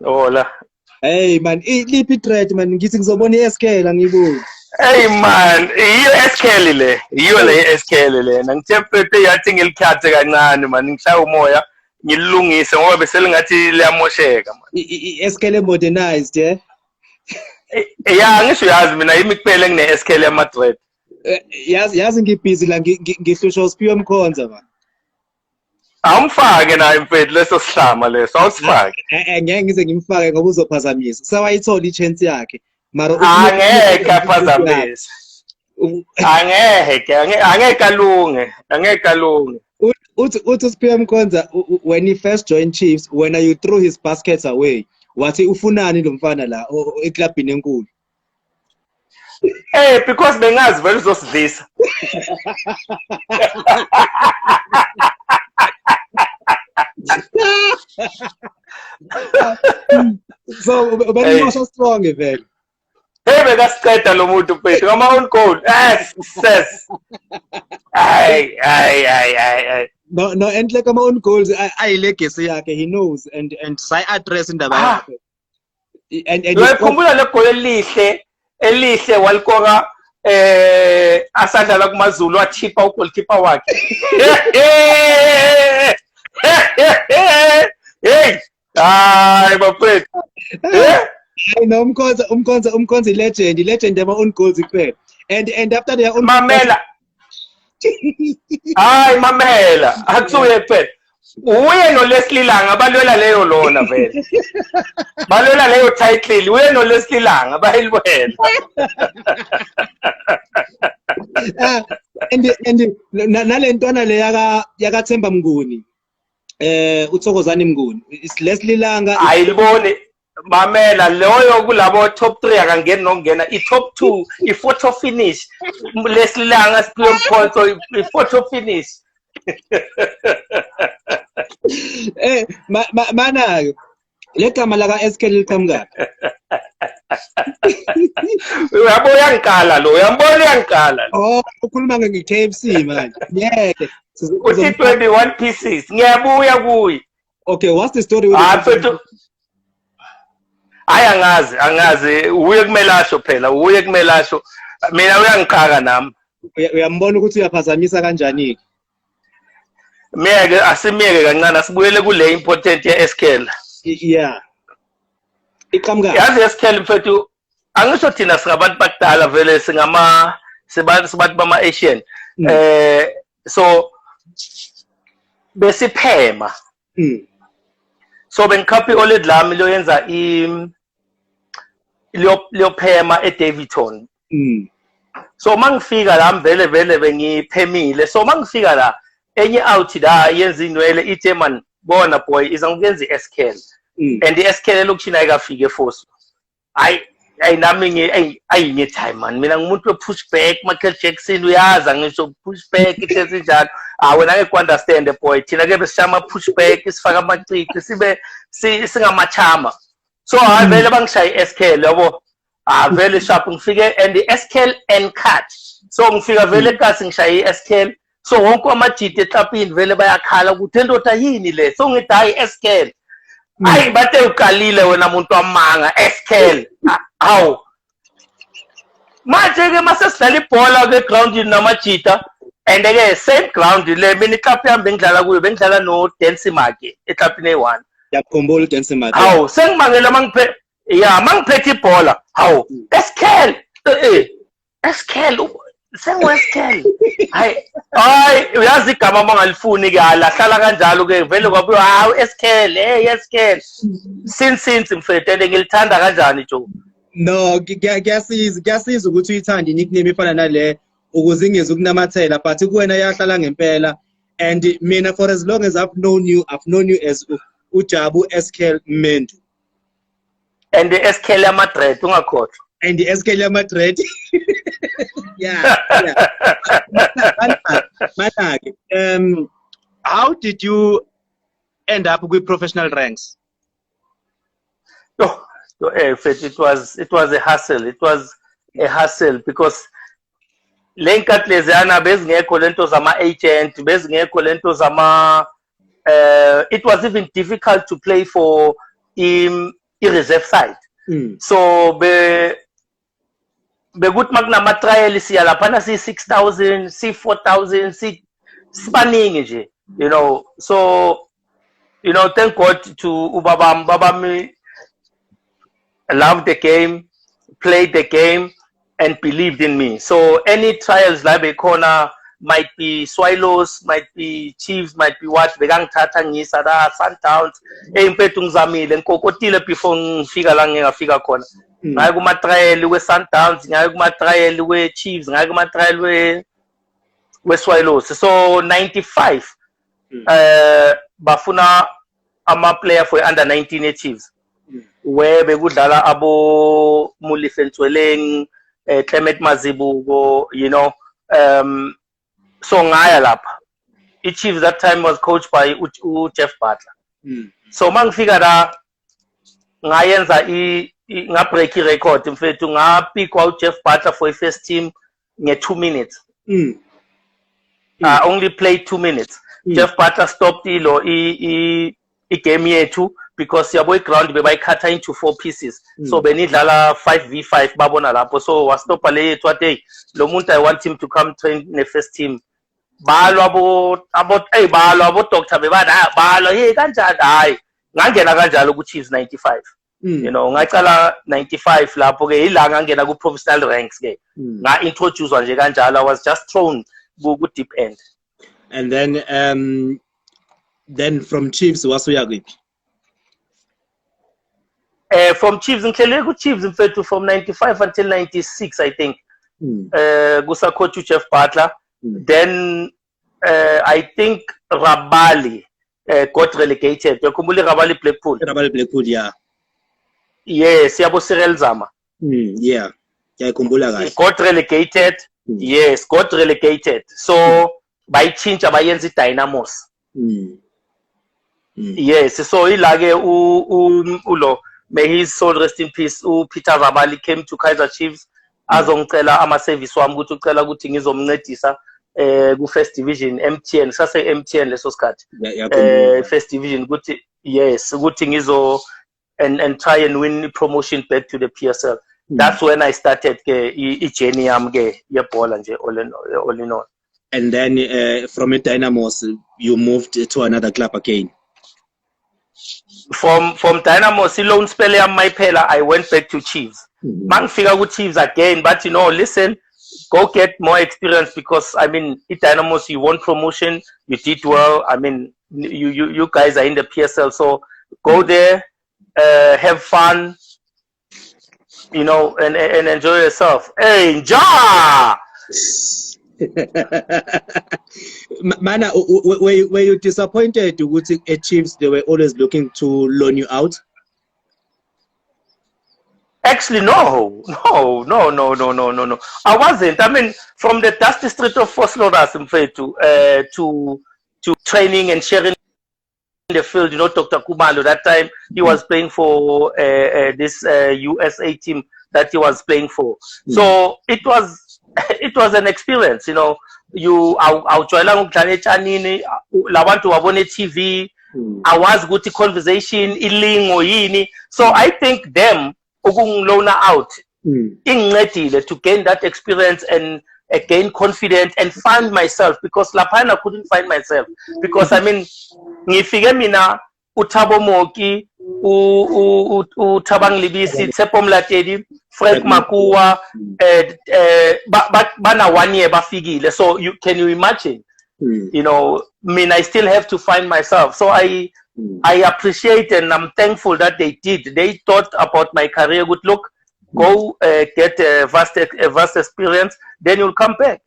Hola. Hey man, liphi threat man ngithi ngizobona iSK la ngibuza. Hey man, iyo SKL le. Iyo le SKL le. Ngithephethe yathi ngilikhathe kancane man. Ngishaya umoya ngilungise ngoba bese lingathi liyamosheka man. iSK modernized, yeah. Yeah, ngisho yazi mina yimi kuphela ngine SKL yaMadrid. Yazi ngibusy la ngihlushwa uSphiwe Mkhonza man. Awumfake naye mfethu leso sihlama leso awusifake. Ngeke ngize ngimfake ngoba uzophazamisa. Sawayithola ichance yakhe. Mara Angeke aphazamisa. Angeke alunge. Uthi uSphiwe Mkhonza when he first joined Chiefs, when you threw his baskets away, wathi ufunani lo mfana la eklabhini enkulu? Hey, because bengazi vele uzosidlisa. So benimosha strong vele. Hey, bekasiqeda lo muntu mfethu ngama own goal. Success. Ay. No enhle kama own goals ay legacy yakhe, he knows and say address indaba yakhe. And Uyakhumbula le goal elihle walikora asadlala kumaZulu wathipa ugoalkeeper wakhe. Hey, hayi bafethu. No, umkhonza legend yama own goals kuphela. And after their own Mamela. Hayi mamela, akusuye kuphela. Uye no Leslie Langa balwela leyo lona vele. Balwela leyo title, uye no Leslie Langa bayilwela. And nalentwana le yaka Themba Mnguni. Uthokozani Mnguni. It's Leslie Langa. Ayibone mamela loyo kulabo top 3 akangeni nokungena i-top 2 i-photo finish Leslie Langa Siphiwe Mkhonza i-photo finish. Mana legama la ka SK liqhamuka. Uyambona. Oh, ukhuluma nge-KFC man. Yeah. Uthi 21 pieces. Ngiyabuya kuyi. Okay, what's the story with Mfethu. Angazi uye kumelasho phela, mina uyangiqhaka nami. Uyambona ukuthi uyaphazamisa kanjani? Meke asimiyeke kancane asibuyele kule important ye SKL. Yeah. Iqhamuka. Yazi SKL mfethu angisho thina singabantu bakudala vele sibantu bama Asian. So besiphema. So bengikhaphi oled lami loyenza liyophema eDavidton. So mangifika la vele bengiphemile. So mangifika la enye out la yenza inwele iGerman bona boy izangenza iSKL. And iSKL lokushina ayikafike force. Nami time man. Mina ngumuntu we push back Michael Jackson uyaza ngisho push back ithethi njalo. Wena ngeke understand boy. Thina ke besishama push back isifaka amaciki sibe singamachama. So vele bangishaya iSKL yabo. Vele sharp ngifike and iSKL and cut. So ngifika vele kasi ngishaya iSKL. So wonke amajiti eklapini vele bayakhala ukuthi endoda yini le. So ngithi hayi iSKL. Hayi bathe uqalile wena muntu wamanga SKL. Hawu. Manje ke masesidlala ibhola ke ground namajita and ke same ground le mina iklap yami bengidlala kuyo bengidlala no Densimake eklapini e1. Yakukhumbula uDensimake. Hawu sengimangela mangiphethe ibhola. Hawu SKL. SKL SKL. Hayi uyazi igama mangalifuni ke alahlala kanjalo ke vele kwabuya hawu SKL SKL since mfethu ende ngilithanda kanjani jo. No, kuyasiza ukuthi uyithande i-nickname efana nale ukuze ingeze ukunamathela but kuwena yahlala ngempela and mina for as long as I've known you as uJabu SKL Mendu. And the SKL yaMadrid ungakhohlwa. And the SKL yaMadrid. Yeah. Manake, how did you end up with professional ranks? It was a hassle. It was a hassle because lenkathi leziyana bezingekho lento zama agent, bezingekho lento zama it was even difficult to play for i-reserve side. So bekuthi makunama-trial siya laphana si-6,000 si-4,000 sibaningi nje, you know. So you know, thank God to ubabami loved the game, played the game, and believed in me. So any trials la bekhona, might be Swallows, might be Chiefs, might be what, bekangithatha ngiyisa la Sundowns, impethu ngizamile ngikokotile before ngifika la ngingafika khona. Ngaye kuma trial we-Sundowns, ngaye kuma trial we-Chiefs, ngaye kuma trial we-Swallows. So 95 bafuna ama-player for under 19 Chiefs, where bekudlala abo Mulife Ntweleng, Clement Mazibuko, you know. So ngaya lapha. I-Chiefs that time was coached by Jeff Butler. So mangifika la ngayenza nga-break i-record mfethu, ngapickwa Jeff Butler for i-first team nge-2 minutes. Only played 2 minutes. Jeff Butler stopped i-game yethu because yabo i-ground bebayikhatha into 4 pieces. So benidlala 5v5 babona lapho. So wastoppa le yethu wathi, lo muntu I want him to come train in the first team. Balwa abo doctor bebada balwa kanjani, hayi ngangena kanjalo ku Chiefs 95. You know, ngacala 95 lapho ke ila ngangena ku professional ranks ke. Nga introduce nje kanjalo, I was just thrown ku deep end. And then from Chiefs wasuya kuphi? From Chiefs ngihlele ku Chiefs mfethu from 95 until 96 I think. Kusa coach Jeff Butler. Then I think Rabali got relegated. Yakhumbula Rabali Blackpool. Blackpool, yeah. Yes, yabo Cyril Zama. Yeah. He got relegated. Yes, got relegated. So by change abayenza Dynamos. Yes, so ilage ulo, may his soul rest in peace. Peter Rabali came to Kaizer Chiefs azongicela ama-service wami ukuthi ucela ukuthi ngizomncedisa ku-first division MTN, sase MTN leso sikhathi. First division ukuthi yes, ukuthi ngizo and try and win promotion back to the PSL. That's when I started ke i-journey yami ke yebhola nje all in all. And then from Dynamos you moved to another club again. From Dynamos loan spell yami mayiphela, I went back to Chiefs. Mangifika ku Chiefs again, but you know, listen, go get more experience because I mean, at Dynamos you won promotion, you did well. I mean, you guys are in the PSL, so go there, have fun, you know, and enjoy yourself. Hey, enjoy. Mana, were you disappointed with the Chiefs? They were always looking to loan you out. Actually, no. I wasn't. I mean, from the dusty street of Fosloras to training and sharing the field, you know, Dr. Kumalo, that time he was playing for this USA team that he was playing for. So it was an experience, you know. You awujwayela ngokudlala etshanini labantu wabona TV, I was good conversation ilingo yini. So I think them ukungilona out ingincedile to gain that experience and gain confidence and find myself, because laphana I couldn't find myself because I mean ngifike mina uThabo Moki uThabang Libisi, Tshepo Mlatedi, Frank Makuwa bana 1 year bafikile. So can you imagine, you know, I mean, I still have to find myself. So I appreciate and I'm thankful that they did. They thought about my career. Good look, go get a vast experience, then you'll come back.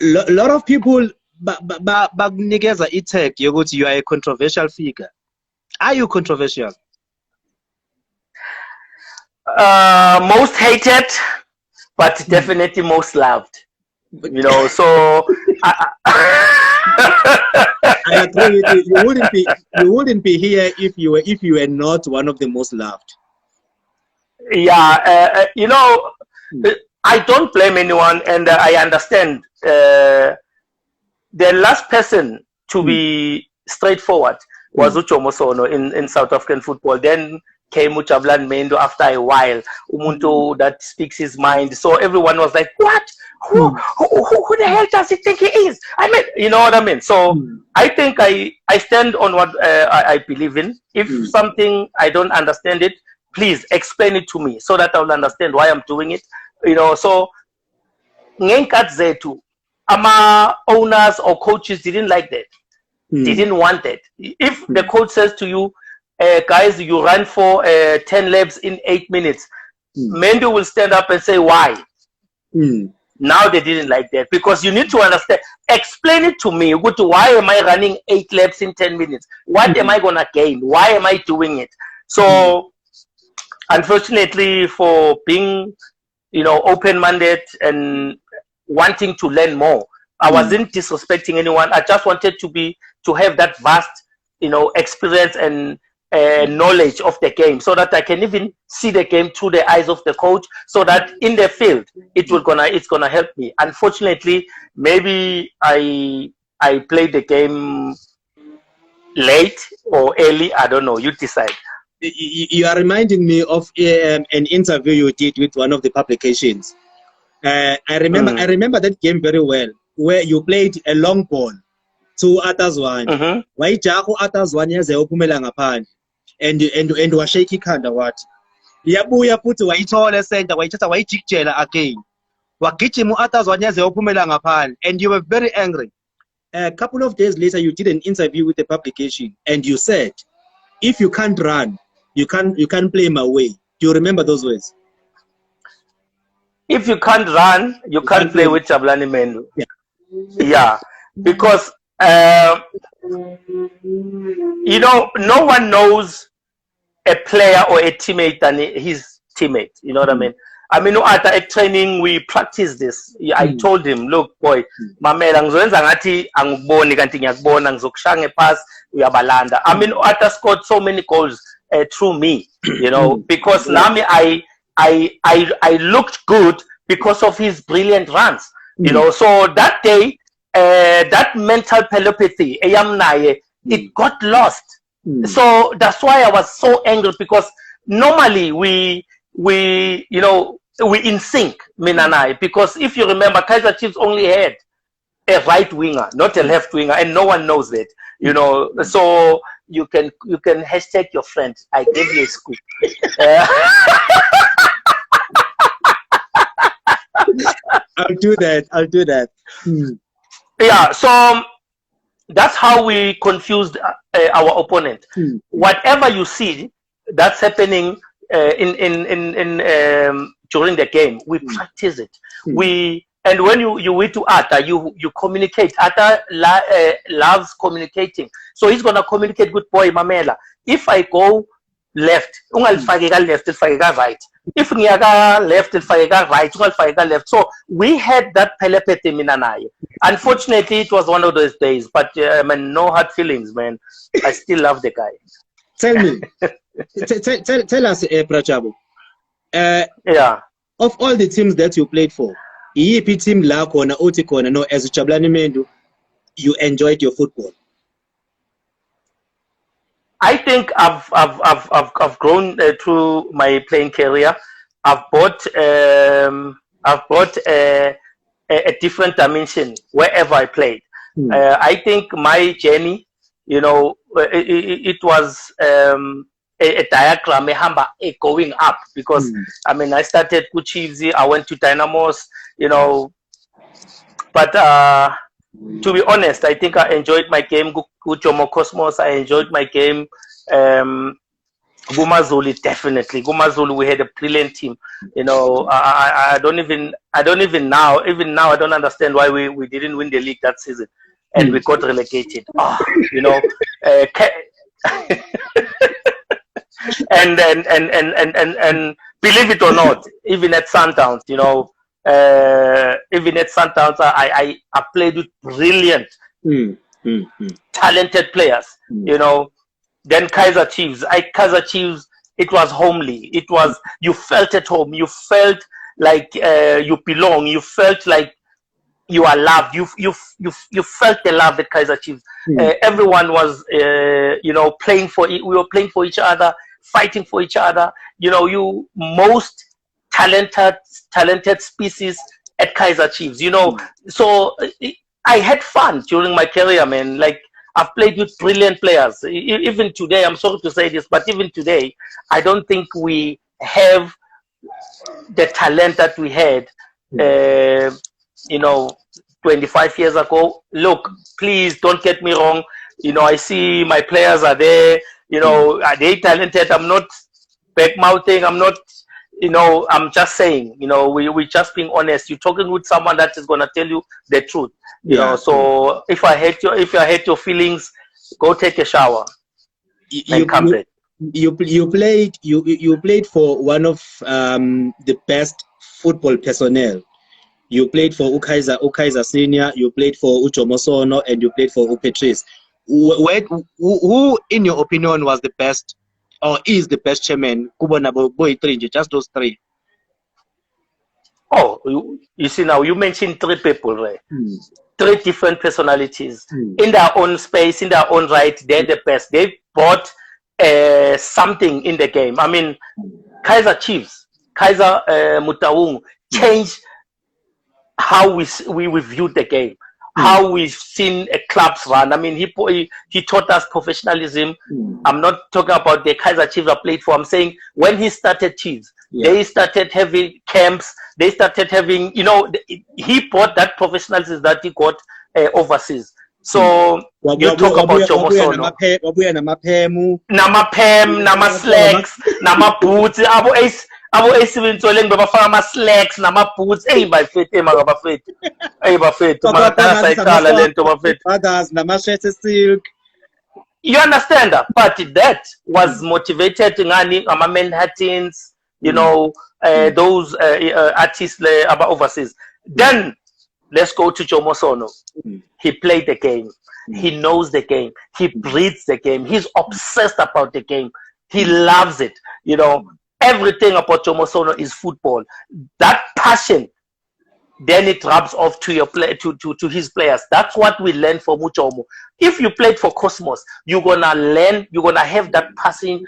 A lot of people bakunikeza i-tag yokuthi you are a controversial figure. Are you controversial? Most hated, but definitely most loved. You know, so I agree with you. You wouldn't be here if you were not one of the most loved. Yeah, you know, I don't blame anyone, and I understand. The last person to be straightforward, was Uchomo Sono in South African football. Then came Jabulani Mendu after a while, umuntu that speaks his mind. So everyone was like, what? Who the hell does he think he is? I mean, you know what I mean? So I think I stand on what I believe in. If something I don't understand it, please explain it to me so that I will understand why I'm doing it. You know, so ngenkathi zethu, ama owners or coaches didn't like that. They didn't want that. If the coach says to you, guys, you run for 10 laps in 8 minutes, Mendu will stand up and say, why? Now they didn't like that because you need to understand. Explain it to me. Why am I running 8 laps in 10 minutes? What am I going to gain? Why am I doing it? So, unfortunately, for being, you know, open-minded and wanting to learn more, I wasn't disrespecting anyone. I just wanted to have that vast, you know, experience and knowledge of the game, so that I can even see the game through the eyes of the coach, so that in the field it's gonna help me. Unfortunately, maybe I played the game late or early. I don't know. You decide. You are reminding me of an interview you did with one of the publications. I remember that game very well, where you played a long ball to Atazwan. Why Jaco Atazwan yaze uphumela ngaphandle and was shaky khanda wathi yabuya futhi wayithola center wayithatha wayijikjela again wagijima uAtazwan yaze uphumela ngaphandle, and you were very angry. A couple of days later you did an interview with the publication and you said, if you can't run, you can't play my way. Do you remember those words? If you can't run, you can't play with Jabulani Mendu. Yeah, because you know, no one knows a player or a teammate than his teammate. You know what I mean? I mean, at training, we practice this. I told him, look, boy, mamela ngizoyenza ngathi angiboni kanti ngiyakubona, ngizokushaya pass uyabalanda. I mean, Ata scored so many goals through me, you know, because Nami, I looked good because of his brilliant runs, you know. So that day, that mental telepathy, it got lost. So that's why I was so angry, because normally we you know, we in sync, Min and I, because if you remember, Kaizer Chiefs only had a right winger, not a left winger, and no one knows that, you know. So you can hashtag your friend. I gave you a scoop. I'll do that. Yeah, so that's how we confused our opponent. Whatever you see that's happening during the game, we practice it. And when you wait to Ata, you communicate. Ata loves communicating, so he's gonna communicate. Good boy, Mamela. If I go left, ungalifakeka left, ilifakeka right. If ngiyaga left, ilifakeka right, ungalifakeka left. So we had that telepathy, mina naye. Unfortunately, it was one of those days, but man, no hard feelings, man. I still love the guy. Tell me, tell us, Prachabu. Yeah. Of all the teams that you played for, EEP team la kona oti kona no as Jabulani Mendu, you enjoyed your football. I think I've grown through my playing career. I've brought a different dimension wherever I played. I think my journey, you know, it was a diagram, going up, because I mean, I started with Chiefs, I went to Dynamos, you know, but to be honest, I think I enjoyed my game. Gujomo Cosmos, I enjoyed my game. Gumazuli, definitely. Gumazuli, we had a brilliant team. You know, I don't even now, I don't understand why we didn't win the league that season, and we got relegated. Oh, you know, and believe it or not, even at Sundowns, you know, I played with brilliant, talented players, you know. Then Kaizer Chiefs, it was homely. It was, you felt at home. You felt like you belong. You felt like you are loved. You felt the love at Kaizer Chiefs. Everyone was, playing for it. We were playing for each other, fighting for each other. You most talented species at Kaizer Chiefs. So I had fun during my career, man. Like, I've played with brilliant players. Even today, I'm sorry to say this, but even today, I don't think we have the talent that we had, 25 years ago. Look, please don't get me wrong. I see my players are there. Are they talented? I'm not back-mouthing. I'm not, I'm just saying, we're just being honest. You're talking with someone that is going to tell you the truth. So if I hate your feelings, go take a shower and come back. You played for one of the best football personnel. You played for Ukaiser Senior, you played for Uchomosono, and you played for Upatrice. Who, in your opinion, was the best or is the best chairman? Just those three. Oh, you see now, you mentioned three people, right? Three different personalities in their own space, in their own right. They're the best. They brought something in the game. I mean, Kaizer Chiefs, Kaizer Motaung changed how we viewed the game, how we've seen clubs run. I mean, he taught us professionalism. I'm not talking about the Kaizer Chiefs I played for. I'm saying when he started Chiefs, they started having camps. They started having, he brought that professionalism that he got overseas. So you talk about Jomosono. Namapem, Namaslacks, Namaboots, Abo Ace Wintoling, Bafama slacks, Namaboots, by fit, Magabafit, Abafit, you understand that? But that was motivated in Manhattans, those artists about overseas. Then let's go to Jomosono. He played the game. He knows the game. He breathes the game. He's obsessed about the game. He loves it. Everything about Jomosono is football. That passion, then it rubs off to your to his players. That's what we learn from Uchomo. If you played for Cosmos, you're gonna learn. You're gonna have that passion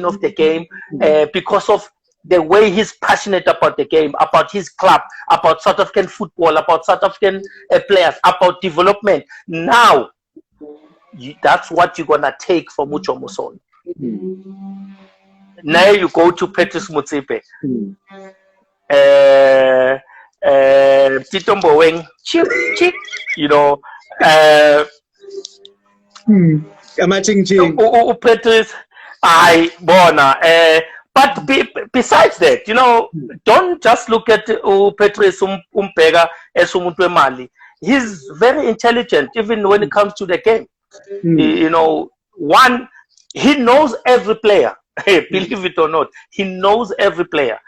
of the game because of the way he's passionate about the game, about his club, about South African football, about South African players, about development. Now, that's what you're gonna take from Uchomo. Now you go to Petrus Mutsipe. Titombo Weng, chip, Petrus, but besides that, don't just look at Petrus Umpega as umuntu Mali. He's very intelligent, even when it comes to the game. He knows every player. Believe it or not, he knows every player.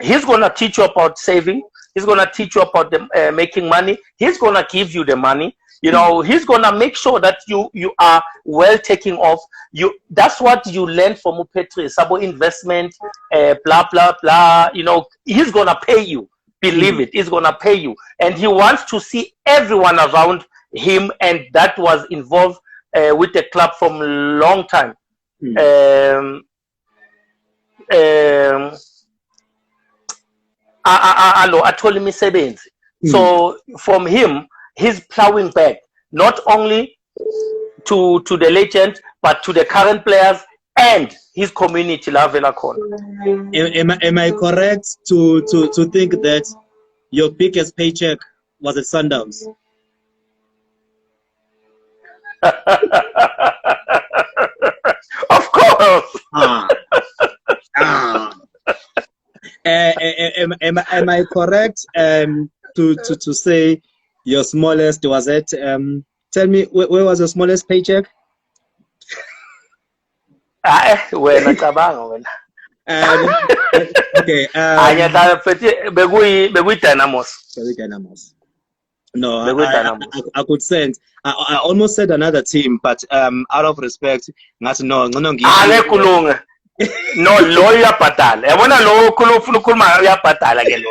He's gonna teach you about saving. He's gonna teach you about making money. He's gonna give you the money. He's gonna make sure that you are well taken off. That's what you learn from Upetri. Sabo investment, blah blah blah. He's gonna pay you. Believe it. He's gonna pay you, and he wants to see everyone around him, and that was involved with the club from a long time. I told him so from him, he's plowing back not only to the legend, but to the current players and his community. Am I correct to think that your biggest paycheck was at Sundowns? Of course. Am I correct to say your smallest was at tell me where was your smallest paycheck? Okay. No, I could sense. I almost said another team, but out of respect, no. No, lawyer patal. I wanna low kuluma patal again.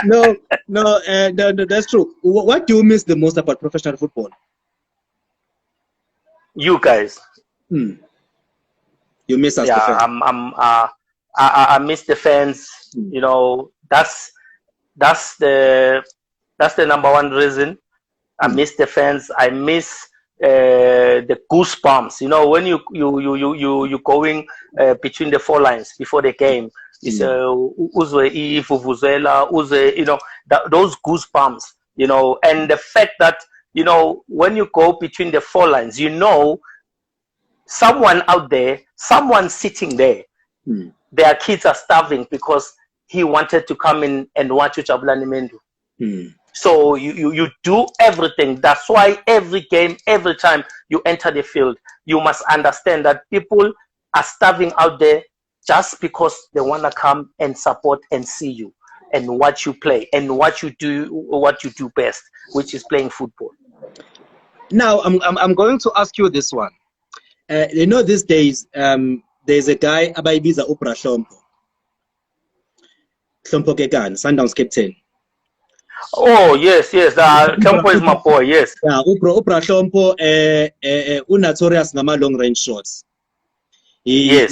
No, that's true. What do you miss the most about professional football? You guys. You miss us, Yeah, the fans. I miss the fans. You know, that's the number one reason. I miss the fans. I miss the goosebumps. You know, when you going between the four lines before the game. It's uzwe ivuvuzela, uzwe, you know, those goosebumps. You know, and the fact that, you know, when you go between the four lines, you know, someone out there, someone sitting there, their kids are starving because he wanted to come in and watch Jabulani Mendu. So you do everything. That's why every game, every time you enter the field, you must understand that people are starving out there just because they want to come and support and see you and watch you play and what you do best, which is playing football. Now, I'm going to ask you this one. You know, these days, there's a guy, abayibiza Upra Hlompo Kekan, Sundowns captain. Oh, yes. Hlompo is my boy, yes. Yeah, Upra Hlompo, notorious ngama long range shots. He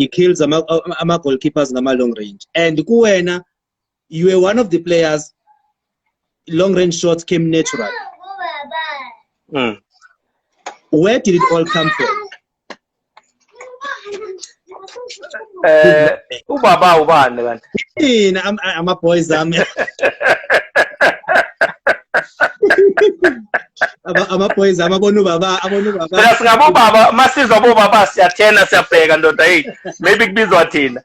kills ama goalkeepers ngama long range. And kuwena, you were one of the players, long range shots came natural. Where did it all come from? Ubaba ubani kanti? I'm a boys I'm boys abona ubaba Phela singabo baba masizwa bo baba siyathena siyabheka ndoda hey maybe kubizwa thina.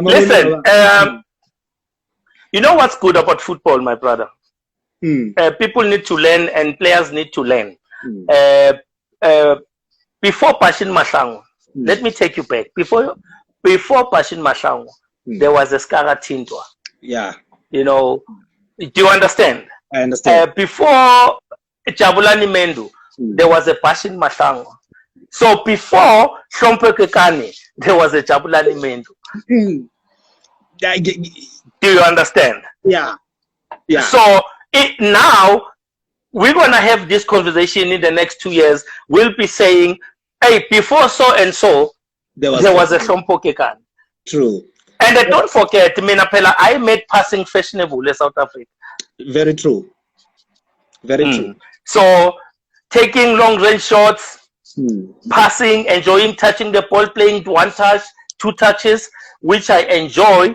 Listen, you know what's good about football, my brother? People need to learn and players need to learn. Before Pashin Mashango, let me take you back. Before Pashin Mashango, there was a Skara Tintwa. Yeah. You know, do you understand? I understand. Before Jabulani Mendu, there was a Pashin Mashango. So before Hlompo Kekani, there was a Jabulani Mendu. Do you understand? Yeah. So now we're gonna have this conversation in the next 2 years. We'll be saying, hey, before so and so, there was a Hlompo Kekani. True. And don't forget, Minapela, I made passing fashionable in South Africa. Very true. Very true. So taking long range shots, passing, enjoying touching the ball, playing 1 touch, 2 touches, which I enjoy.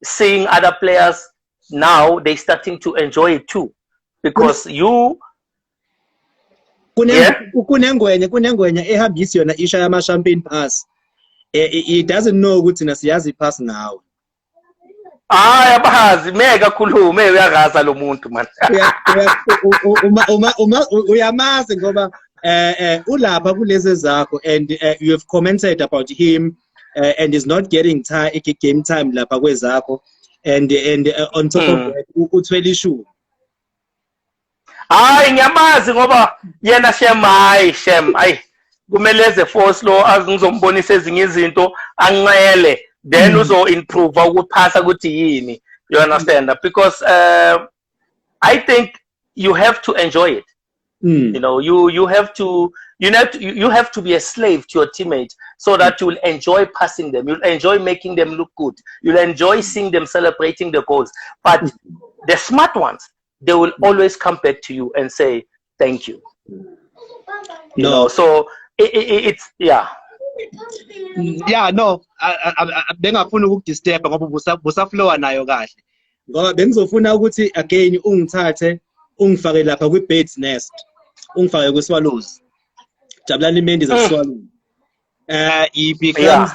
Seeing other players now, they starting to enjoy it too, because you. Kunengwenya ehambisi yona isha yama champagne pass. It doesn't know ukuthi nasiyazi pass now. Yabazi mega khulume uyagaza lo muntu man. Uyamazi ngoba ulapha kulezi zakho, and you have commented about him and is not getting game time lapha kwezakho, and on top of that uthwele issue. Ngiyamazi ngoba yena Shem ayi kumele eze force lo azizombonisa ezinye izinto anqele, then uzo improve ukuphasa ukuthi yini. You understand that? Because I think you have to enjoy it. You know, you have to be a slave to your teammates so that you will enjoy passing them, you'll enjoy making them look good, you'll enjoy seeing them celebrating the goals. But the smart ones, they will always come back to you and say thank you. You know, so it's yeah, no, bengafuna ukudisturb ngoba busaflowa nayo kahle, ngoba bengizofuna ukuthi again ungithathe ungifake lapha kwi-Bird's Nest, ungifake kwi-Swallows. Jabulani Mendu is a Swallow. He becomes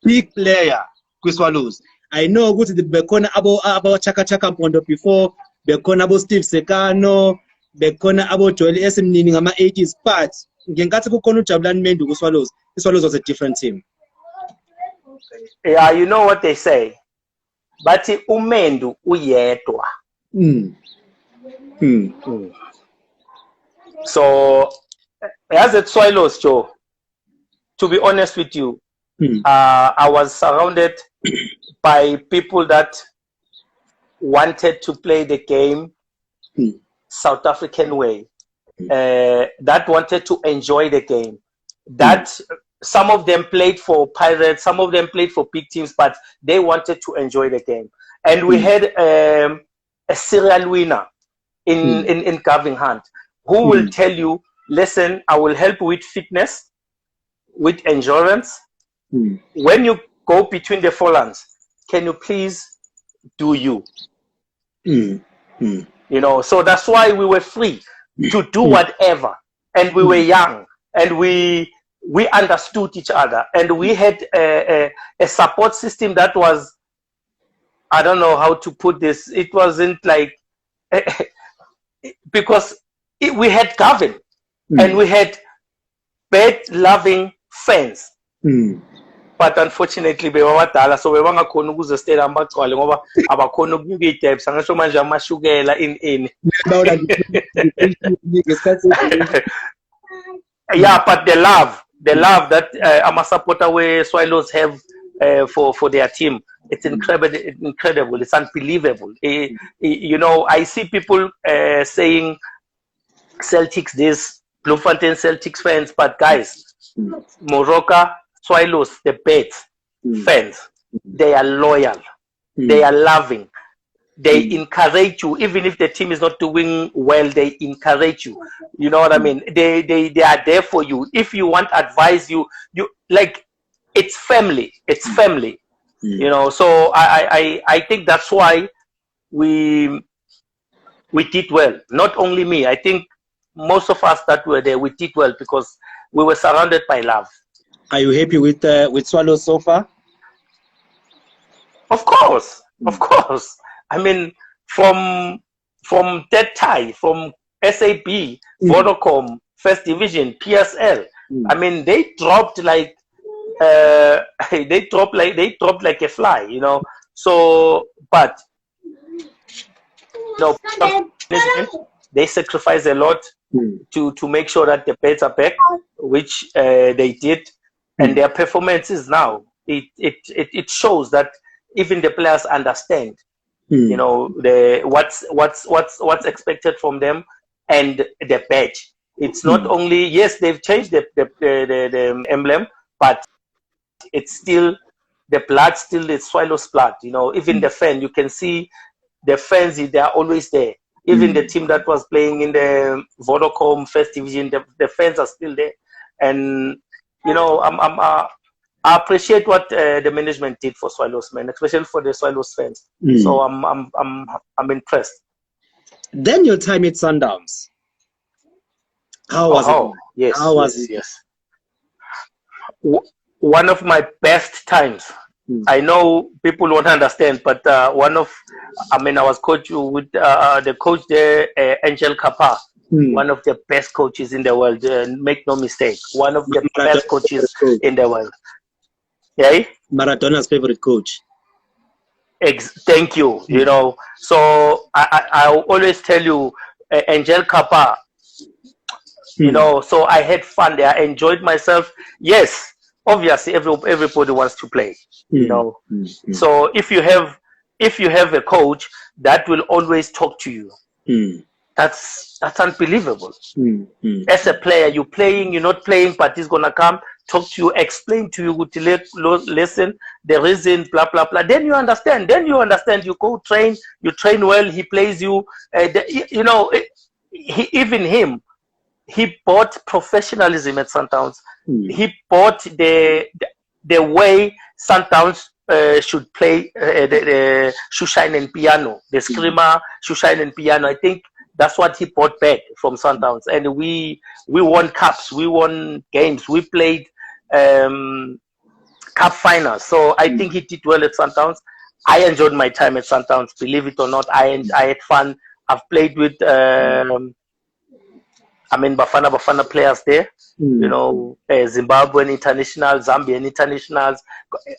big player kwi-Swallows. I know ukuthi bekhona abo Chaka Mpondo before, bekhona abo Steve Sekano, bekhona abo Joel Esimnini ngama 80s, but ngenkathi kukhona uJabulani Mendu kwi-Swallows, i-Swallows was a different team. Yeah, you know what they say, bathi uMendu uyedwa. So as it Swallows, Joe, to be honest with you, I was surrounded by people that wanted to play the game South African way, that wanted to enjoy the game, that some of them played for Pirates, some of them played for big teams, but they wanted to enjoy the game. And we had a serial winner in Gavin Hunt, who will tell you, listen, I will help with fitness, with endurance. When you go between the four lines, can you please do you? You know, so that's why we were free to do whatever, and we were young, and we understood each other, and we had a support system that was, I don't know how to put this, it wasn't like because we had Gavin and we had bad loving fans, but unfortunately bebawadala, so bebangakhona ukuzostela bagcwale ngoba abakhona ukubuka iteps angasho manje amashukela in yeah, but the love that ama supporter we Swallows have for their team, it's incredible, it's unbelievable. You know, I see people saying Celtics this, Bloemfontein Celtics fans, but guys, Moroka Swallows, the Bets fans, they are loyal, they are loving, they encourage you. Even if the team is not doing well, they encourage you. You know what I mean? They are there for you. If you want advice, you like, it's family. It's family. You know, so I think that's why we did well. Not only me, I think most of us that were there, we did well because we were surrounded by love. Are you happy with Swallows so far? Of course, of course. I mean, from that tie, from SAB, Vodacom, First Division, PSL. I mean, they dropped like they dropped like a fly, you know. So, but you know, they sacrifice a lot to make sure that the Bets are back, which they did, and their performances now it shows that even the players understand, you know, what's expected from them and the badge. It's not only, yes, they've changed the emblem, but it's still the blood, still the Swallows blood. You know, even the fan, you can see the fans, they are always there. Even the team that was playing in the Vodacom First Division, the fans are still there. And you know, I appreciate what the management did for Swallows, man, especially for the Swallows fans. So I'm impressed. Then your time at Sundowns, how was it? Yes, how was it? Yes. One of my best times. I know people won't understand, but I was coach with the coach there, Angel Kappa, one of the best coaches in the world. Make no mistake, one of the best coaches in the world. Yeah, Maradona's favorite coach. Thank you. You know, so I always tell you, Angel Kappa. You know, so I had fun there. I enjoyed myself. Yes, obviously, everybody wants to play. You know, so if you have a coach that will always talk to you, that's unbelievable. As a player, you're playing, you're not playing, but he's gonna come talk to you, explain to you, listen, the reason, blah blah blah. Then you understand. You go train, you train well. He plays you. You know, he bought professionalism at Sundowns. He bought the way Sundowns should play the Shushain and Piano, the screamer Shushain and Piano. I think that's what he brought back from Sundowns, and we won cups, we won games, we played cup finals. So I think he did well at Sundowns. I enjoyed my time at Sundowns. Believe it or not, I had fun. I've played with Bafana players there. You know, Zimbabwean internationals, Zambian internationals.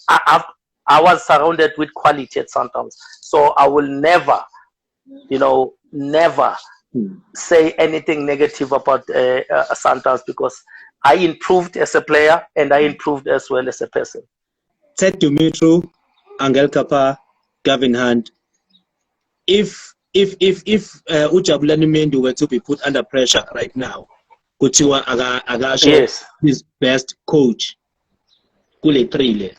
I was surrounded with quality at Sundowns. So I will never say anything negative about Santos, because I improved as a player and I improved as well as a person. Ted Dumitru, Angel Kappa, Gavin Hunt. If Jabulani Mendu were to be put under pressure right now, Kutiwa Agasho Yes. his best coach. Kule Trile.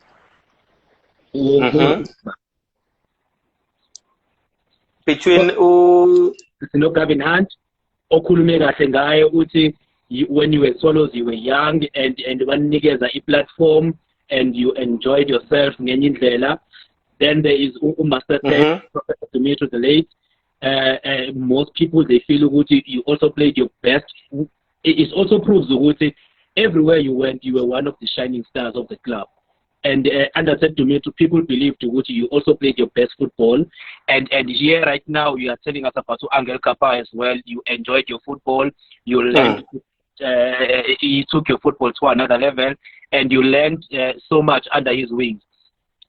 Between Gavin Hunt, Okulumega Sengai Uti, when you were Swallows, you were young and one niggas a platform and you enjoyed yourself. Then there is Master Ted, Professor Dumitru the late. Most people they feel Uti, you also played your best. It also proves Uti, everywhere you went, you were one of the shining stars of the club. And under Ted Dumitru, people believe Uti, you also played your best football. And here right now, you are telling us about Angel Kappa as well. You enjoyed your football. You learned. He took your football to another level, and you learned so much under his wings.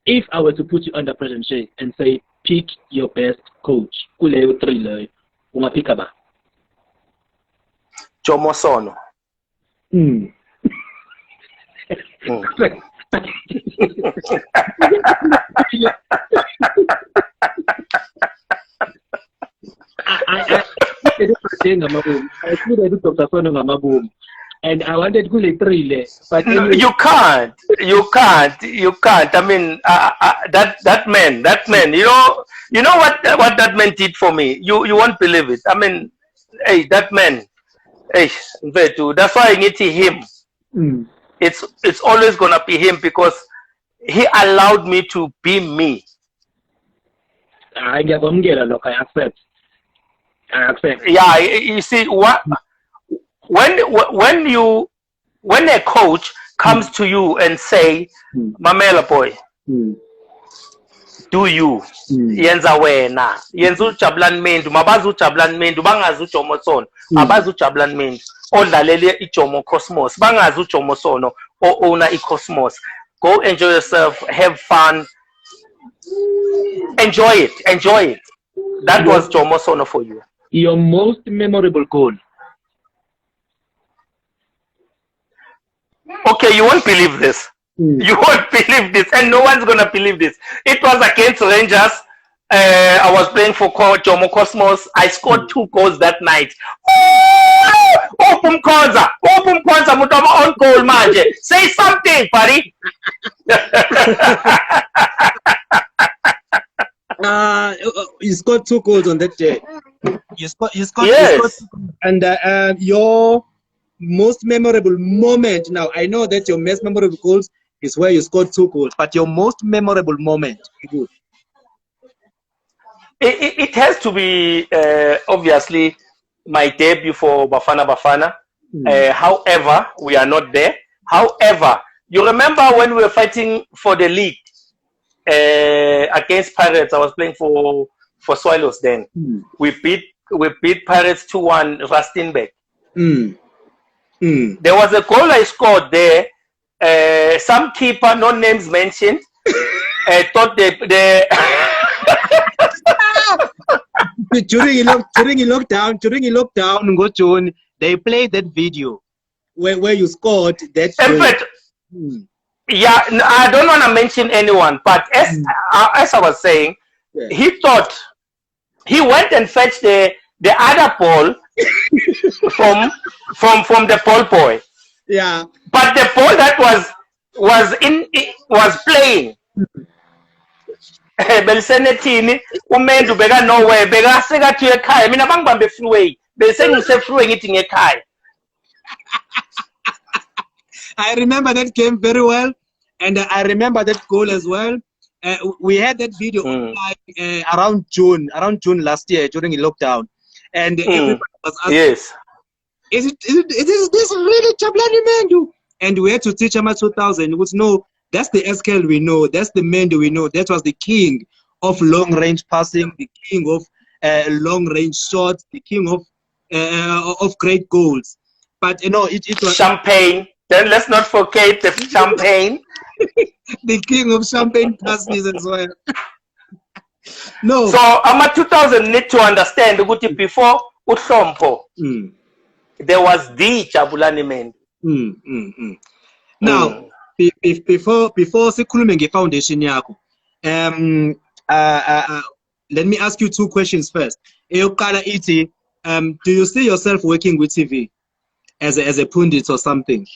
If I were to put you under pressure and say, pick your best coach, Kuleo Thriller, Umapikaba. Chomosono. And I wanted to but anyway. You can't. I mean, that man. You know what that man did for me. You won't believe it. I mean, hey, that man. Hey, that's why I need him. It's always gonna be him because he allowed me to be me. I accept. Yeah, you see what when a coach comes to you and say, Mamela boy, do you yenza wena yenza uJabulani Mendu mabazi uJabulani Mendu bangazi uJomosono abazi uJabulani Mendu odlalele iJomo Cosmos bangazi uJomosono owner iCosmos. Go enjoy yourself, have fun, enjoy it. That was Jomosono for you. Your most memorable goal. Okay, you won't believe this. You won't believe this, and no one's gonna believe this. It was against Rangers. I was playing for Jomo Cosmos. I scored 2 goals that night. Open Kwanza, mutama on goal manje. Say something, buddy. You scored 2 goals on that day. You scored. Yes. And your most memorable moment. Now I know that your most memorable goals is where you scored 2 goals, but your most memorable moment. It has to be obviously my debut for Bafana. However, we are not there. However, you remember when we were fighting for the league against Pirates? I was playing for Swallows then. We beat Pirates 2-1 Rustenburg. There was a goal I scored there. Some keeper, no names mentioned, thought they during lockdown, go John, they played that video where you scored that. In fact, yeah, I don't want to mention anyone, but as I was saying, he thought he went and fetched the other ball from the ball boy. Yeah, but the ball that was playing. Belisenethini uMendu beka nowhere beka sekathi ekhaya mina bangibambe freeway bese ngise freeway ngithi ngekhaya. I remember that game very well, and I remember that goal as well. We had that video around June last year during the lockdown, and everybody was asking, yes, is this really Jabulani Mendu? And we had to teach him at 2000. It was no. That's the SKL we know. That's the Mendu we know. That was the king of long-range passing, the king of long-range shots, the king of great goals. But it was champagne. Then let's not forget the champagne. The king of champagne passes as well. No. So 2000 need to understand before uhlompo. There was the Jabulani Mendu. Now, before sikhulume nge-foundation yakho, let me ask you two questions first. Eyokuqala ithi, do you see yourself working with TV as a pundit or something?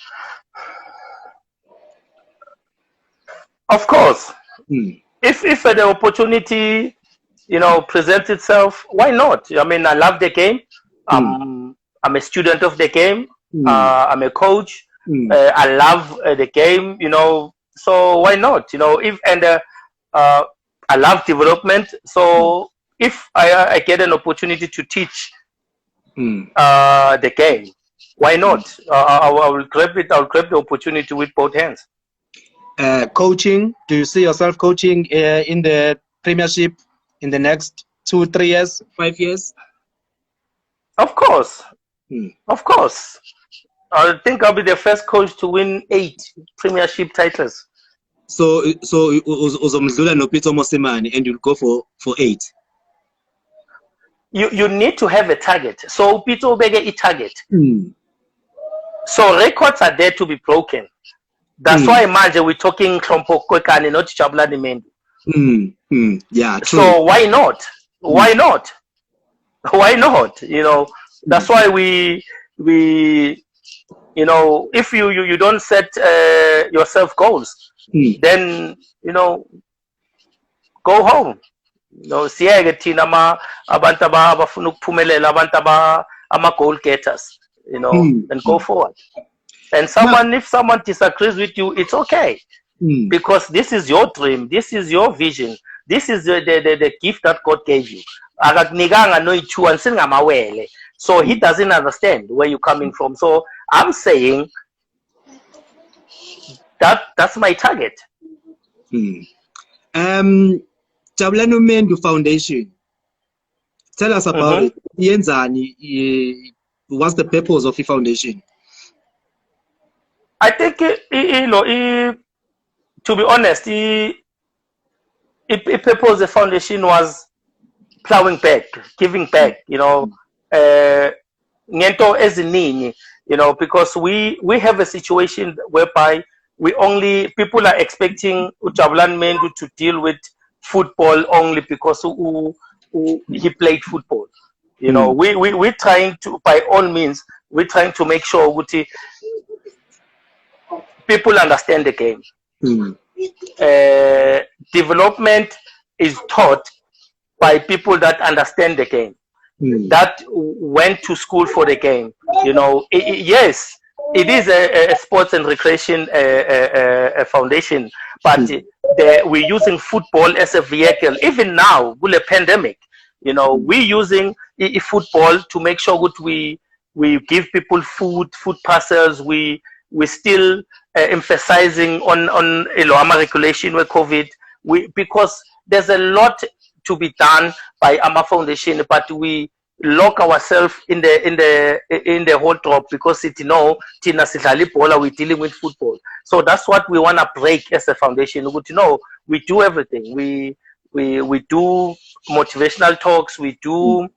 Of course. If the opportunity, presents itself, why not? I mean, I love the game. I'm a student of the game. I'm a coach. I love the game. So why not? I love development. So if I get an opportunity to teach the game, why not? I will grab it. I'll grab the opportunity with both hands. Coaching, do you see yourself coaching in the Premiership in the next 2-3 years, 5 years? Of course. Of course. I think I'll be the first coach to win 8 Premiership titles. So uzomdlula noPeter Mosemane and you'll go for 8. You need to have a target. So Peter Obege a target. So records are there to be broken. That's why imagine we're talking Klompo Kwekani, not Jabulani Mendu. Yeah, true. So why not? Why not? Why not? That's why we if you don't set yourself goals, then go home. Siyeke thina abantu abafuna ukuphumelela, abantu ama goal getters, and go forward. And if someone disagrees with you, it's okay. Because this is your dream, this is your vision, this is the gift that God gave you. So he doesn't understand where you're coming from. So I'm saying that's my target. Jabulani Mendu Foundation. Tell us about it. Yenzani, what's the purpose of the foundation? I think to be honest, the purpose of the foundation was plowing back, giving back. Ngento eziningi, because we have a situation whereby people are expecting Jabulani Mendu to deal with football only because he played football. We're trying to, by all means, we're trying to make sure people understand the game. Development is taught by people that understand the game, that went to school for the game. Yes, it is a sports and recreation foundation, but we're using football as a vehicle. Even now, with the pandemic, we're using football to make sure that we give people food parcels. We're still emphasizing on regulation with COVID. Because there's a lot to be done by AMA Foundation, but we lock ourselves in the whole drop because we're dealing with football. So that's what we want to break as a foundation. We do everything. We do motivational talks. We do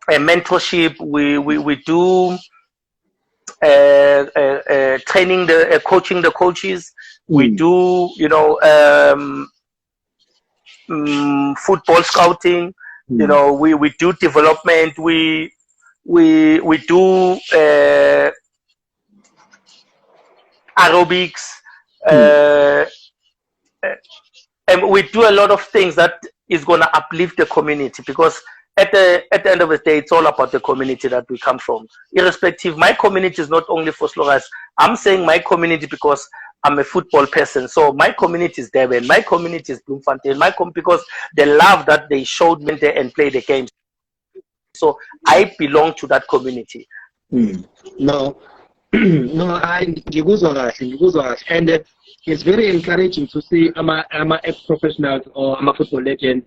a mentorship. We do training, coaching the coaches. We do football scouting. We do development. We do aerobics, and we do a lot of things that is going to uplift the community, because at the end of the day, it's all about the community that we come from. Irrespective, my community is not only for Slogas. I'm saying my community because I'm a football person. So my community is Devon, my community is Bloemfontein, because the love that they showed me there and play the games. So I belong to that community. No, and it's very encouraging to see I'm ex-professionals or I'm a football legend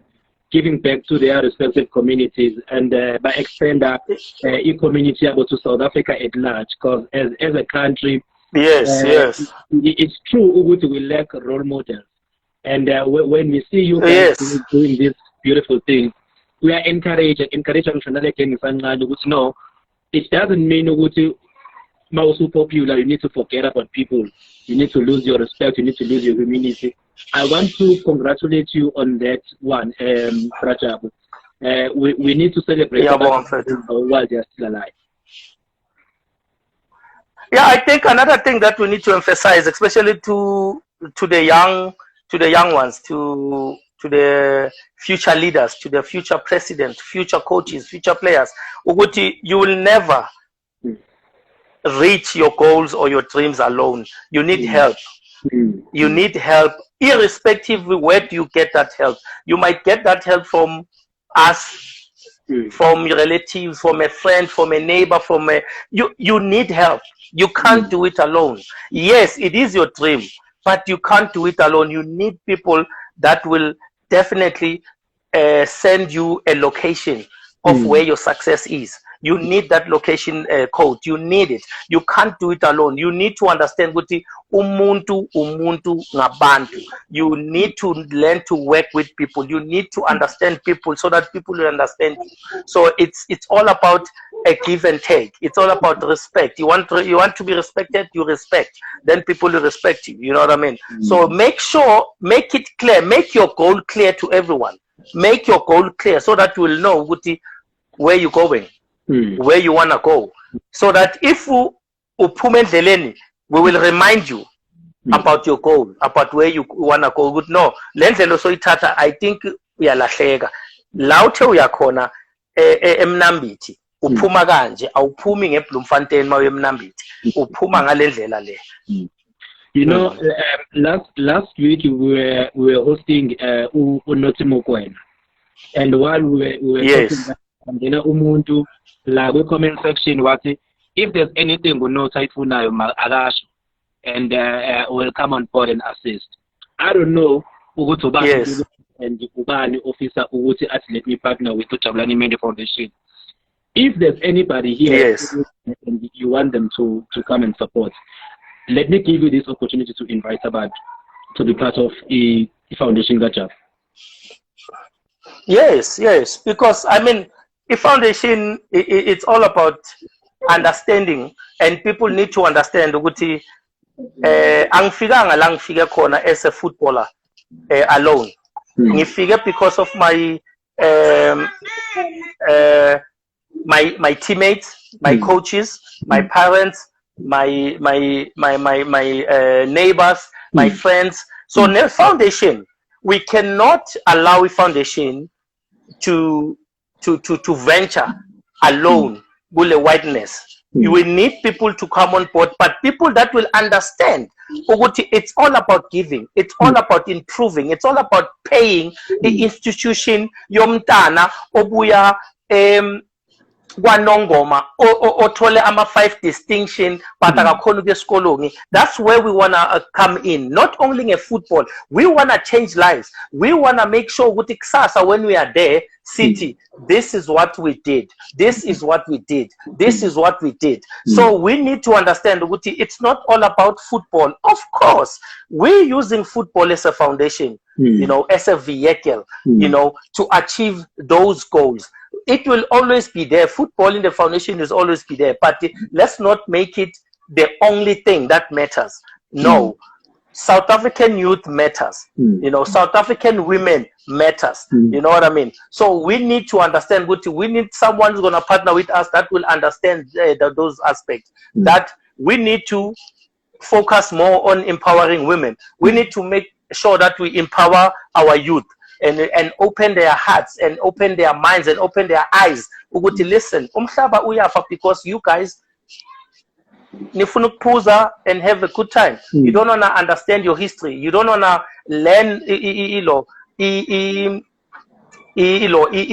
giving back to their respective communities, and by extender e-community about to South Africa at large, because as a country, yes, it's true we lack role models, and when we see you guys doing this beautiful thing, we are encouraged again. No, it doesn't mean that popular. You need to forget about people. You need to lose your respect. You need to lose your community. I want to congratulate you on that one, Rajab. We need to celebrate while they are still alive. Yeah, I think another thing that we need to emphasize, especially to the young ones, to the future leaders, to the future president, future coaches, future players, you will never reach your goals or your dreams alone. You need help. You need help, irrespective of where do you get that help. You might get that help from us, from your relatives, from a friend, from a neighbor, you need help. You can't do it alone. Yes, it is your dream, but you can't do it alone. You need people that will definitely send you a location of where your success is. You need that location code. You need it. You can't do it alone. You need to understand ukuthi umuntu ngabantu. You need to learn to work with people. You need to understand people so that people will understand you. So it's all about a give and take. It's all about respect. You want to be respected, you respect. Then people will respect you. You know what I mean? So make it clear. Make your goal clear to everyone. Make your goal clear so that you will know where you're going. Where you want to go, so that if you we will remind you about your goal, about where you want to go. Good, no, I think we are uyalahleka lawuthe uyakhona emnambithi uphuma kanje awuphumi ngeBloemfontein mawe emnambithi uphuma ngalendlela le. You know, last week we were hosting Unotimokwen, and while we were yes. talking about umuntu la the comment section if there's anything we know Taifunayo Agash and will come on board and assist. I don't know yes. and the Ubani officer let me partner with the Jabulani Mendu Foundation. If there's anybody here yes. and you want them to come and support, let me give you this opportunity to invite Abad to be part of the foundation Gajab. Yes, because I mean, the foundation, it's all about understanding, and people need to understand ukuthi angifika la ngifike khona as a footballer alone. Ngifike because of my my teammates, my coaches, my parents, my neighbors, my friends. So the foundation, we cannot allow a foundation to venture alone with the whiteness. You will need people to come on board, but people that will understand it's all about giving, it's all about improving, it's all about paying the institution yomntana obuya kwanongoma othole ama-5 distinction but akakhona ukuya esikolweni. That's where we want to come in. Not only in football, we want to change lives. We want to make sure ukuthi kusasa when we are there city, this is what we did, this is what we did, this is what we did. So we need to understand ukuthi it's not all about football. Of course, we're using football as a foundation, you know, as a vehicle, you know, to achieve those goals. It will always be there. Football in the foundation is always be there, but let's not make it the only thing that matters. No, South African youth matters. You know, South African women matters. You know what I mean? So we need to understand. We need someone who's gonna partner with us that will understand those aspects. That we need to focus more on empowering women. We need to make sure that we empower our youth. And open their hearts and open their minds and open their eyes. Ukuthi listen, umhlaba uyafa because you guys nifuna ukupuza and have a good time. You don't wanna understand your history. You don't wanna learn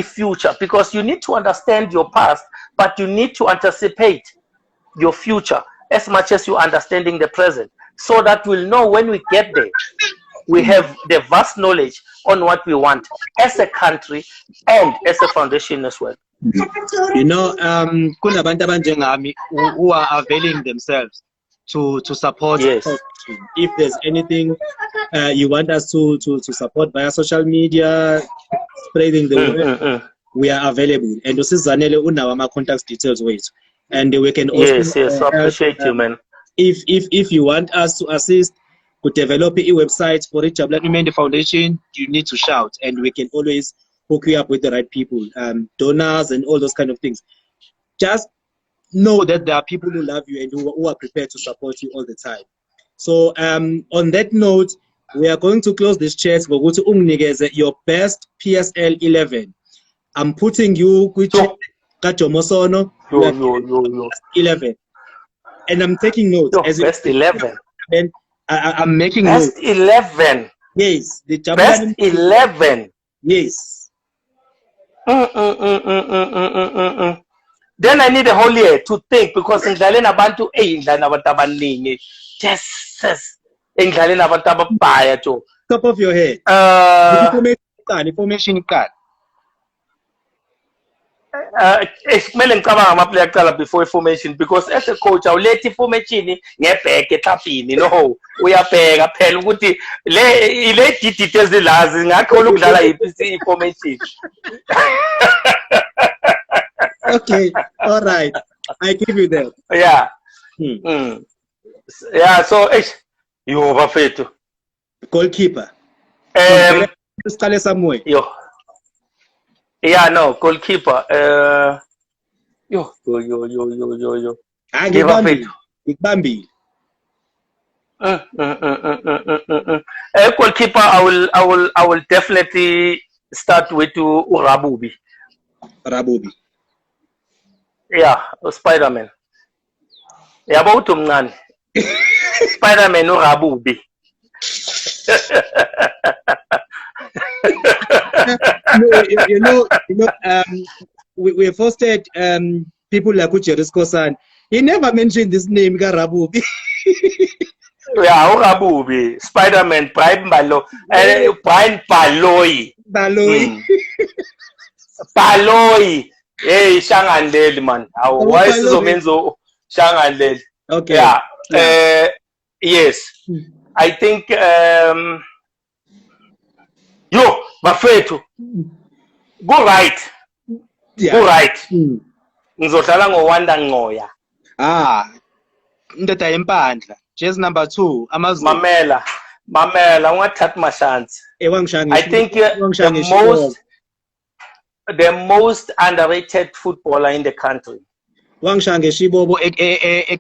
future, because you need to understand your past, but you need to anticipate your future as much as you understanding the present, so that we'll know when we get there. We have the vast knowledge on what we want as a country and as a foundation as well. You know, kunabantu abanjengami who are availing themselves to support. Yes. If there's anything you want us to support via social media, spreading the word, we are available. And usizanele unawo ama contact details wethu. And we can also yes, I appreciate you, man. If you want us to assist to develop a website for the Jabulani Mendu Foundation, you need to shout, and we can always hook you up with the right people, donors and all those kind of things. Just know that there are people who love you and who are prepared to support you all the time. So on that note, we are going to close this chat. We're going to ungnigeze your best PSL 11. I'm putting you with Kajomosono. Yo. 11. And I'm taking notes. Yo, best 11. And I'm making best notes. 11. Yes. The best 11. Yes. Then I need a whole year to think, because in Galen abantu abaningi. Jesus. In Galen abantu ababaya too. Top of your head. Information card. Kumele ngicabanga ama-player kuqala before information, because as a coach awulethi information ngebheke etlapini, no, uyabheka phela ukuthi le details ezilazi ngakho ukudlala information. Okay, all right, I give you that. Yeah. Yeah, so yo bafethu goalkeeper. Siqale somewhere. Yo. Yeah, no, goalkeeper. Yo. Bambi. Goalkeeper, I will definitely start with Rabubi. Yeah, Spider-Man. Yeah, about umncane. Spider-Man Rabubi. you know, we hosted people like Ucherisco-san. He never mentioned this name, Rabubi. Yeah, Rabubi, Spider-Man, Brian Baloyi. Baloyi. Hey, Shangandeli, man. Why is so menzo Shangandeli? Okay. Yeah. Yes. I think yo, bafethu. Go right. Yeah. Go right. Ngizodlala ngoWanda Ngoya. Ndeta empandla. Jersey number 2, Amazulu. Mamela, ungathatha mahlanzi. I think the most underrated footballer in the country. Wangshange Shibobo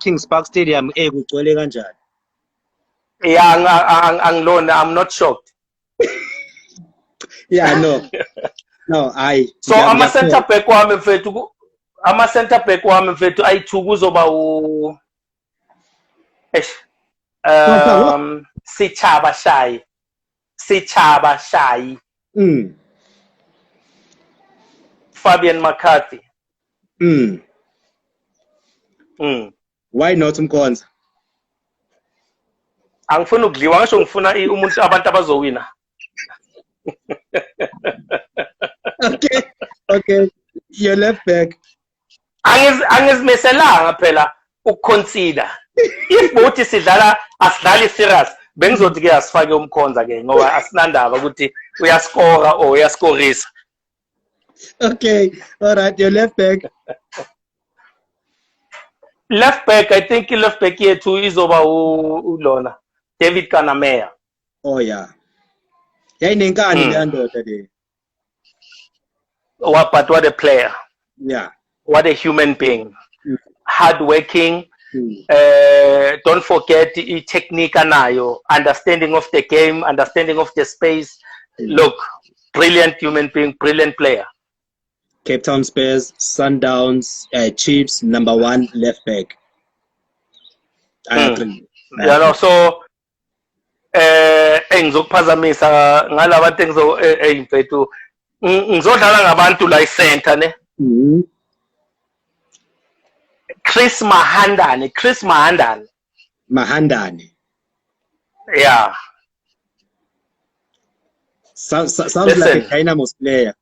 Kings Park Stadium kugcwele kanjani? Yeah, I'm not shocked. Yeah, no. No, so ama center back wami mfethu ayi2 kuzoba Sitshaba Shayi. Fabian McCarthy. Why not Mkonza? Angifuna ukudliwa, ngisho ngifuna umuntu abantu abazowina. Okay. Your left back. Angizimiselanga phela ukuconsider. If bothi sidlala asidlali serious, bengizothi ke asifake umkhonza ke ngoba asinandaba ukuthi uyascora or uyascorisa. Okay, all right, your left back. Left back, I think left back yethu izoba ulona David Kanamea. Oh yeah. Yayinenkani le ndoda le. But what a player. Yeah. What a human being. Hardworking. Don't forget technique anayo, understanding of the game, understanding of the space. Look, brilliant human being, brilliant player. Cape Town Spurs, Sundowns, Chiefs, number 1 left back. I agree. You know, so engizokuphazamisa ngalabantu engizomfethu ngizodlala ngabantu la center ne. Chris Mahandane. Yeah. Sounds like a Dynamos player.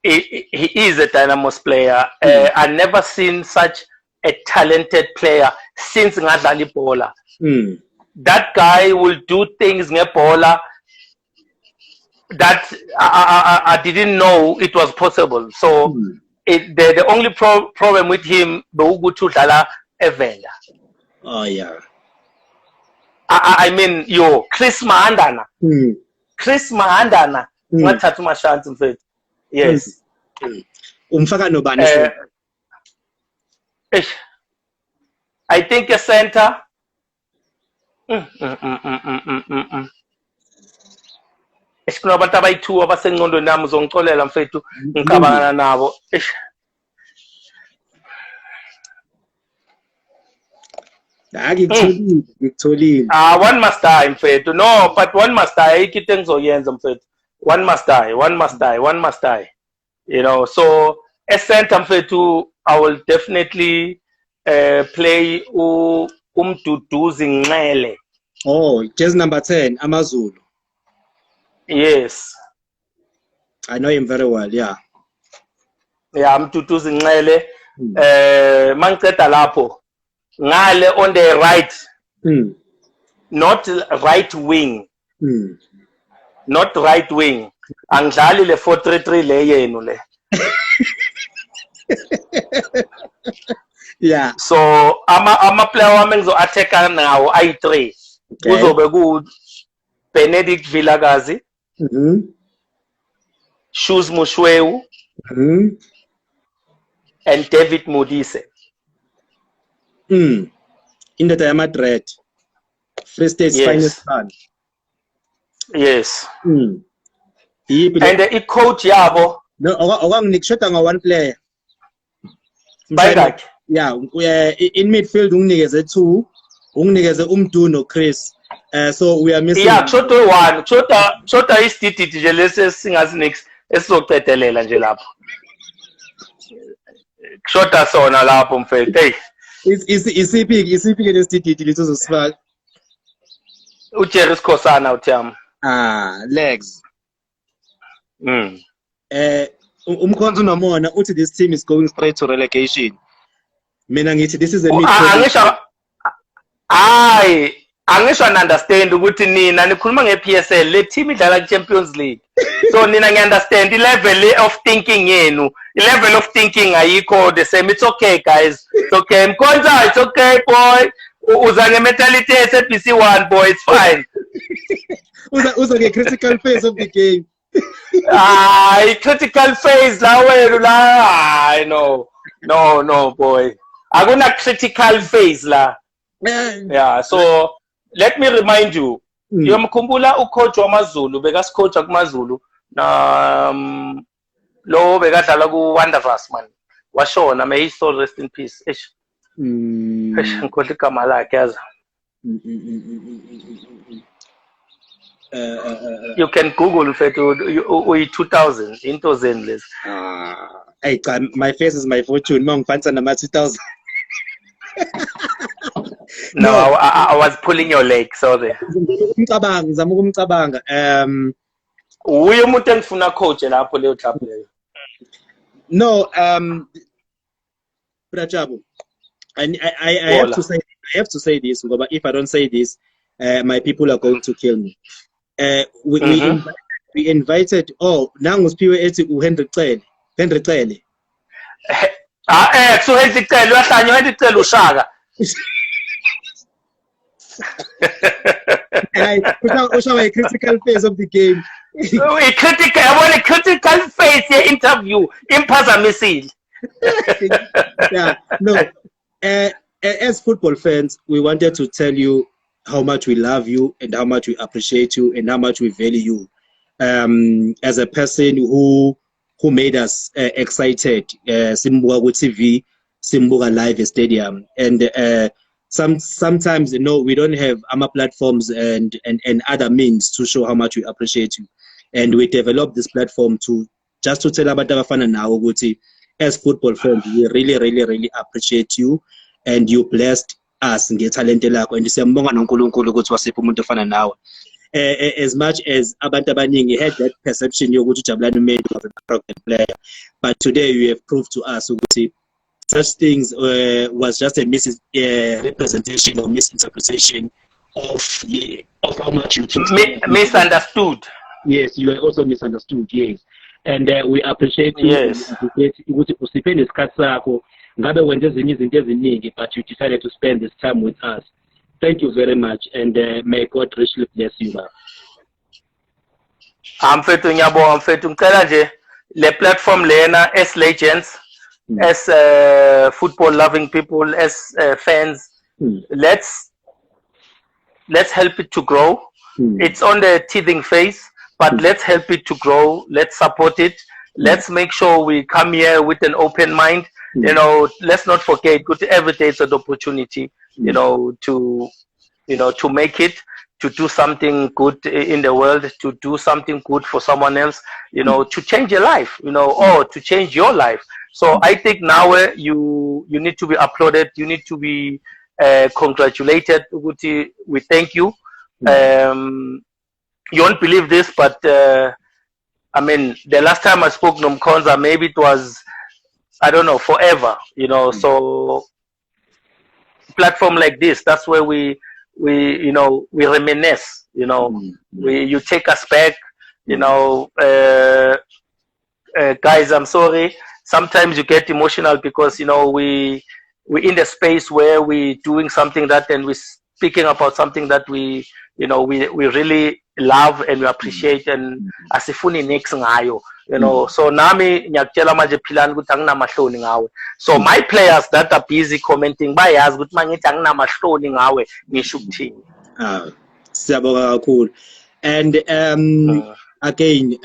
He is a Dynamos player. I've never seen such a talented player since ngadlala ibhola. That guy will do things ngebhola that I didn't know it was possible. So the only problem with him, Beugutudala Evenda. Oh yeah. I mean, Chris Mahandana. Chris Mahandana. What my chance in fact? Yes. Umfaka nobani. I think a center. Esikunabantu abayi-2 abasengqondweni nami uzongixolela mfethu ngicabangana nabo. Ngitholile. One must die mfethu. No, but one must die. Ayikho into engizoyenza mfethu. One must die. You know, so as center mfethu, I will definitely play Umduduzi Nxele. Oh, just number 10, Amazulu. Yes. I know him very well, yeah. Yeah, Umduduzi Nxele. Mangiceda lapho. Ngale on the right. Not right wing. Not right wing. Angidlali le 4-3-3 le yenu le. Yeah. So ama player wami ngizo-attack-a nawo ayi-3. Kuzobe ku Benedict Vilakazi, Shoes Mushweu, and David Modise. In the Madrid, Free State's finest son. Yes. And the coach yabo. No, shot one player. By that. Yeah, in midfield unginikeze 2, unginikeze Umdu no Chris. So we are missing. Yeah, Chota 1. Chota is titi nje lesi singazi next esizoqedelela nje lapho. Chota sona lapho mfethu. Hey. Isiphi lesititi lisizosifaka. Ujerry Skhosana uthiyami. Legs. Umkhonto nomona uthi this team is going straight to relegation. Mina ngithi this is a angisho understand ukuthi nina nikhuluma nge-PSL le team idlala ku-Champions League. So nina ngi-understand i-level of thinking yenu. I-level of thinking ayikho the same. It's okay guys. It's okay. Mkhonza, it's okay boy. Uza nge-mentality SBC1 boy. It's fine. Uza nge-critical phase of the game. Critical phase la wenu la. No boy. Akuna critical phase la. Yeah, so let me remind you. Yomkhumbula ucoach wamaZulu bekasicoach kumaZulu na lo bekadlala ku Wanderers man. Washona, may his soul rest in peace. Ngikhohle igama lakhe yaza. You can Google mfethu uyi-2000 into zenless. Hey, my face is my fortune. Mangiphanisa nama 2000. No, I was pulling your leg, sorry. Ngizama ukumcabanga. Uye umuntu engifuna coach lapho leyo club leyo. No, Brajabu. I have to say this because if I don't say this, my people are going to kill me. We invited nangu siphiwe ethi uHenry Cele. Henry Cele. So Henry Cele wahlanywa Henry Cele ushaka. Ushawa a critical phase of the game. I want a critical phase here interview. Imphazamisile. Yeah, no. As football fans, we wanted to tell you how much we love you and how much we appreciate you and how much we value you as a person who made us excited. Simbuka ku TV, Simbuka live stadium, and sometimes we don't have our platforms and other means to show how much we appreciate you, and we developed this platform to tell abantu abafana nawe ukuthi as football fans we really appreciate you and you blessed us ngetalent lakho, and siyambonga noNkulunkulu ukuthi wasipha umuntu ofana nawe. As much as abantu abaningi had that perception yokuthi Jabulani Mendu was a broken player, but today you have proved to us ukuthi such things was just a representation or misinterpretation of how much you took. Misunderstood. Yes, you are also misunderstood. Yes, and we appreciate you. Yes. Ukuthi usiphe nesikhathi sakho ngabe wenze ezinye izinto eziningi, but you decided to spend this time with us. Thank you very much, and may God richly bless you, baba. Mfethu ngiyabonga mfethu, ngicela nje le platform lena as legends, as football loving people, as fans, let's help it to grow. It's on the teething phase, but let's help it to grow. Let's support it. Let's make sure we come here with an open mind. You know, let's not forget, every day it's an opportunity, you know, to make it, to do something good in the world, to do something good for someone else, you know, to change your life, you know, or to change your life. So I think now you need to be applauded. You need to be congratulated. We thank you. You won't believe this, but I mean, the last time I spoke Nomkonza, maybe it was, I don't know, forever, you know. So platform like this, that's where we reminisce, you know. You take us back, you know. Guys, I'm sorry, sometimes you get emotional because, you know, we're in the space where we're doing something that, and we're speaking about something that we really love and we appreciate, and asifuni next ngayo, you know. So nami ngiyakutshela manje philani ukuthi anginamahloni ngawe. So my players that are busy commenting bayazi ukuthi mangithi anginamahloni ngawe ngisho ukuthini. Siyabonga kakhulu. And again,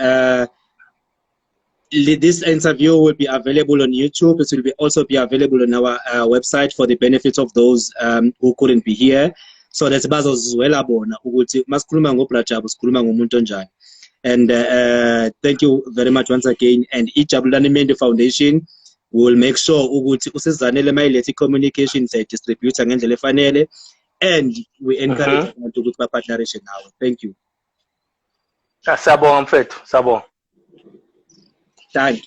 this interview will be available on YouTube. It will also be available on our website for the benefits of those who couldn't be here. So that's bazozwela bona ukuthi masikhuluma ngoBrajabu sikhuluma ngomuntu onjani. And thank you very much once again. And Jabulani Mendu Foundation will make sure ukuthi usizanele mayilethi communication distributor ngendlela efanele, and we encourage abantu ukuthi bapartnerishe nawe. Thank you. Siyabonga mfethu, siyabonga. Thank you.